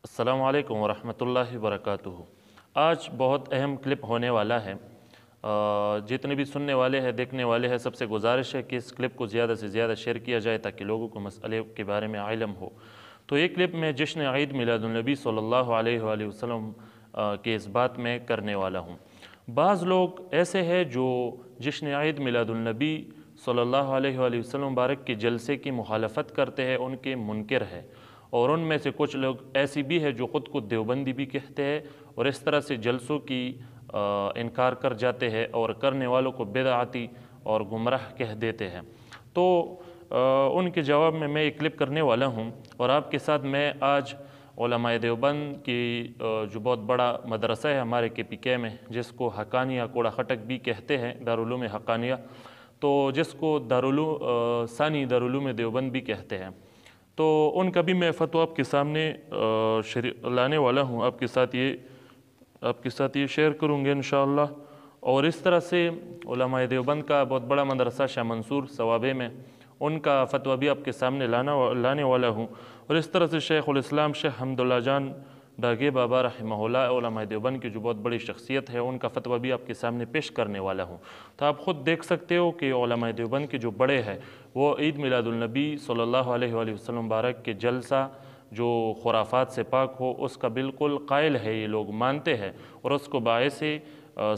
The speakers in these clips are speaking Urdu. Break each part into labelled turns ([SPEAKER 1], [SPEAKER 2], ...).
[SPEAKER 1] السلام علیکم ورحمۃ اللہ وبرکاتہ۔ آج بہت اہم کلپ ہونے والا ہے۔ جتنے بھی سننے والے ہیں دیکھنے والے ہیں سب سے گزارش ہے کہ اس کلپ کو زیادہ سے زیادہ شیئر کیا جائے تاکہ لوگوں کو مسئلے کے بارے میں علم ہو۔ تو یہ کلپ میں جشن عید میلاد النبی صلی اللہ علیہ وآلہ وسلم کے اس بات میں کرنے والا ہوں۔ بعض لوگ ایسے ہیں جو جشن عید میلاد النبی صلی اللہ علیہ وآلہ وسلم مبارک کے جلسے کی مخالفت کرتے ہیں، ان کے منکر ہے، اور ان میں سے کچھ لوگ ایسی بھی ہے جو خود کو دیوبندی بھی کہتے ہیں اور اس طرح سے جلسوں کی انکار کر جاتے ہیں اور کرنے والوں کو بدعتی اور گمراہ کہہ دیتے ہیں۔ تو ان کے جواب میں ایک کلپ کرنے والا ہوں، اور آپ کے ساتھ میں آج علماء دیوبند کی جو بہت بڑا مدرسہ ہے ہمارے KPK میں، جس کو حقانیہ کوڑا خٹک بھی کہتے ہیں، دارالعلوم حقانیہ، تو جس کو ثانی دارالعلوم دیوبند بھی کہتے ہیں، تو ان کا بھی میں فتویٰ آپ کے سامنے لانے والا ہوں، آپ کے ساتھ یہ شیئر کروں گے انشاءاللہ۔ اور اس طرح سے علماء دیوبند کا بہت بڑا مدرسہ شاہ منصور ثوابے میں، ان کا فتویٰ بھی آپ کے سامنے لانے والا ہوں، اور اس طرح سے شیخ الاسلام شیخ حمداللہ جان ڈاگے بابا رحمہ اللہ علماء دیوبند کی جو بہت بڑی شخصیت ہے، ان کا فتویٰ بھی آپ کے سامنے پیش کرنے والا ہوں۔ تو آپ خود دیکھ سکتے ہو کہ علماء دیوبند کے جو بڑے ہیں وہ عید میلاد النبی صلی اللہ علیہ وآلہ وسلم مبارک کے جلسہ جو خرافات سے پاک ہو اس کا بالکل قائل ہے، یہ لوگ مانتے ہیں اور اس کو باعث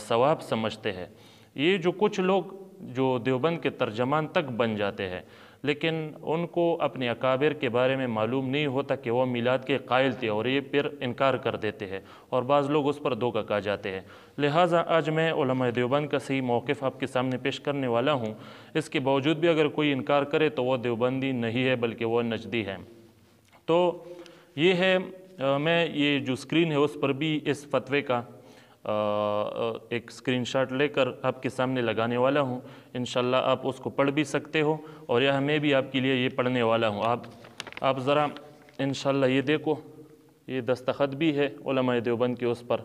[SPEAKER 1] ثواب سمجھتے ہیں۔ یہ جو کچھ لوگ جو دیوبند کے ترجمان تک بن جاتے ہیں، لیکن ان کو اپنے اکابر کے بارے میں معلوم نہیں ہوتا کہ وہ میلاد کے قائل تھے، اور یہ پھر انکار کر دیتے ہیں اور بعض لوگ اس پر دھوکہ کھا جاتے ہیں۔ لہٰذا آج میں علماء دیوبند کا صحیح موقف آپ کے سامنے پیش کرنے والا ہوں۔ اس کے باوجود بھی اگر کوئی انکار کرے تو وہ دیوبندی نہیں ہے بلکہ وہ نجدی ہے۔ تو یہ ہے، میں یہ جو اسکرین ہے اس پر بھی اس فتوے کا ایک اسکرین شاٹ لے کر آپ کے سامنے لگانے والا ہوں۔ انشاءاللہ آپ اس کو پڑھ بھی سکتے ہو، اور یہ میں بھی آپ کے لیے یہ پڑھنے والا ہوں۔ آپ ذرا انشاءاللہ یہ دیکھو، یہ دستخط بھی ہے علماء دیوبند کے اس پر،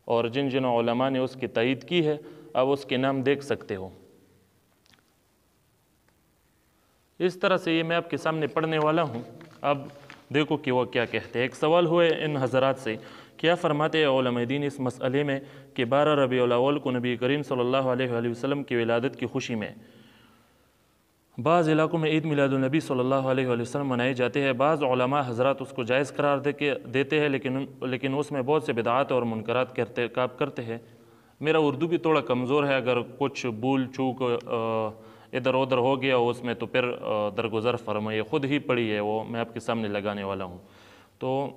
[SPEAKER 1] اور جن علماء نے اس کی تائید کی ہے آپ اس کے نام دیکھ سکتے ہو۔ اس طرح سے یہ میں آپ کے سامنے پڑھنے والا ہوں، اب دیکھو کہ وہ کیا کہتے ہیں۔ ایک سوال ہوئے ان حضرات سے، کیا فرماتے ہیں علماء دین اس مسئلے میں کہ 12 ربیع الاول کو نبی کریم صلی اللہ علیہ وآلہ وسلم کی ولادت کی خوشی میں بعض علاقوں میں عید میلاد النبی صلی اللہ علیہ وآلہ وسلم منائے جاتے ہیں؟ بعض علماء حضرات اس کو جائز قرار دیتے ہیں، لیکن اس میں بہت سے بدعات اور منکرات کرتے ہیں۔ میرا اردو بھی تھوڑا کمزور ہے، اگر کچھ بھول چوک ادھر ادھر ہو گیا اس میں تو پھر درگزر فرمائیے، خود ہی پڑھی ہے وہ، میں آپ کے سامنے لگانے والا ہوں۔ تو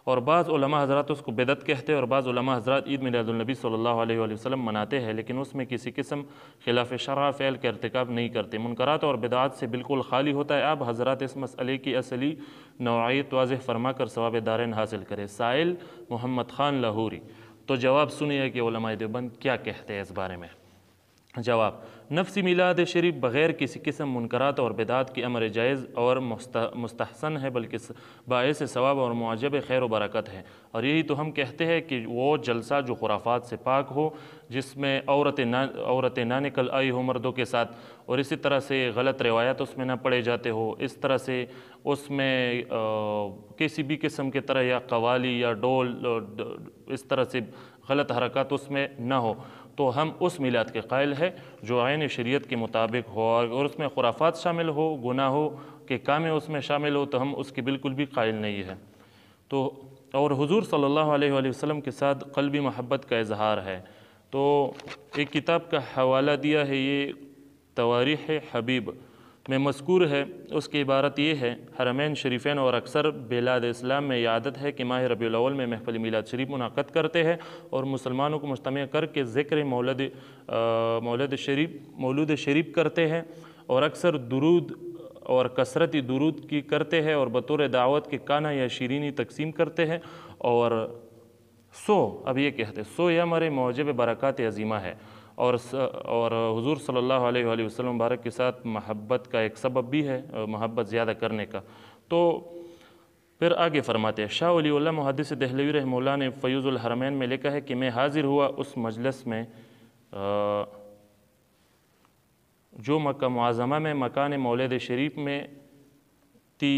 [SPEAKER 1] اور بعض علماء حضرات اس کو بدعت کہتے ہیں، اور بعض علماء حضرات عید میلاد النبی صلی اللہ علیہ وآلہ وسلم مناتے ہیں، لیکن اس میں کسی قسم خلاف شرع فعل کا ارتکاب نہیں کرتے، منکرات اور بدعات سے بالکل خالی ہوتا ہے۔ آپ حضرات اس مسئلے کی اصلی نوعیت واضح فرما کر ثواب دارین حاصل کرے۔ سائل محمد خان لاہوری۔ تو جواب سنیے کہ علماء دیوبند کیا کہتے ہیں اس بارے میں۔ جواب: نفسی میلاد شریف بغیر کسی قسم منکرات اور بدعات کی امر جائز اور مستحسن ہے، بلکہ باعث ثواب اور معجب خیر و برکت ہے، اور یہی تو ہم کہتے ہیں کہ وہ جلسہ جو خرافات سے پاک ہو، جس میں عورتیں نہ نکل آئی ہو مردوں کے ساتھ، اور اسی طرح سے غلط روایات اس میں نہ پڑے جاتے ہو، اس طرح سے اس میں کسی بھی قسم کے طرح یا قوالی یا ڈول اس طرح سے غلط حرکات اس میں نہ ہو، تو ہم اس میلاد کے قائل ہے جو عین شریعت کے مطابق ہو، اور اس میں خرافات شامل ہو، گناہوں کے کام اس میں شامل ہو، تو ہم اس کے بالکل بھی قائل نہیں ہے۔ تو اور حضور صلی اللہ علیہ وآلہ وسلم کے ساتھ قلبی محبت کا اظہار ہے۔ تو ایک کتاب کا حوالہ دیا ہے، یہ تواریخ حبیب میں مذکور ہے، اس کی عبارت یہ ہے: حرمین شریفین اور اکثر بلاد اسلام میں یہ عادت ہے کہ ماہ ربیع الاول میں محفل میلاد شریف منعقد کرتے ہیں اور مسلمانوں کو مجتمع کر کے ذکر مولد شریف کرتے ہیں، اور اکثر درود اور کثرتی درود کی کرتے ہیں، اور بطور دعوت کے کانا یا شیرینی تقسیم کرتے ہیں، اور اب یہ کہتے ہیں سو یہ ہمارے موجب برکات عظیمہ ہے، اور حضور صلی اللہ علیہ وآلہ وسلم مبارک کے ساتھ محبت کا ایک سبب بھی ہے، محبت زیادہ کرنے کا۔ تو پھر آگے فرماتے ہیں، شاہ ولی اللہ محدث دہلوی رحمہ اللہ نے فیوض الحرمین میں لکھا ہے کہ میں حاضر ہوا اس مجلس میں جو مکہ معظمہ میں مکان مولد شریف میں